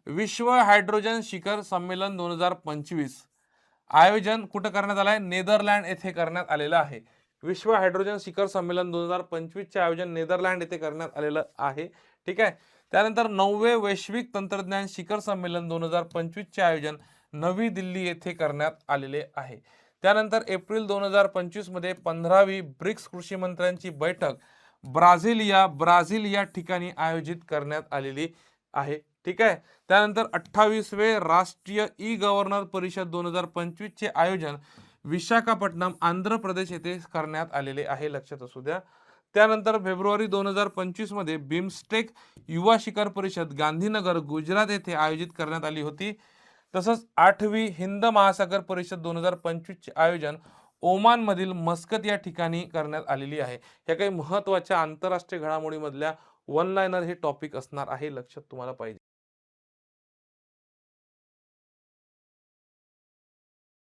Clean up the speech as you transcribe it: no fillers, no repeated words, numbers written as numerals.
विश्व हायड्रोजन शिखर संमेलन 2025 आयोजन कुठं करण्यात आलं आहे? नेदरलँड येथे करण्यात आलेलं आहे. विश्व हायड्रोजन शिखर संमेलन 2025 चे आयोजन नेदरलँड येथे करण्यात आलेलं आहे. ठीक आहे. त्यानंतर 9वे वैश्विक तंत्रज्ञान शिखर संमेलन 2025 चे आयोजन नवी दिल्ली येथे करण्यात आलेले आहे. त्यानंतर एप्रिल 2025 मध्ये 15वी ब्रिक्स कृषी मंत्र्यांची बैठक ब्राझील या ठिकाणी आयोजित करण्यात आलेली आहे. ठीक आहे. त्यानंतर 28वे राष्ट्रीय ई गव्हर्नर परिषद 2025 चे आयोजन विशाखापट्टणम आंध्र प्रदेश येथे करण्यात आलेले आहे. लक्षात असू द्या. त्यानंतर फेब्रुवारी 2025 मध्ये बिमस्टेक युवा शिखर परिषद गांधीनगर गुजरात येथे आयोजित करण्यात आली होती. तसंच 8वी हिंद महासागर परिषद 2025 चे आयोजन ओमान मधील मस्कत या ठिकाणी करण्यात आलेली आहे. ह्या काही महत्त्वाच्या आंतरराष्ट्रीय घडामोडीमधल्या वन लाइनर हे टॉपिक असणार आहे. लक्षात तुम्हाला पाहिजे.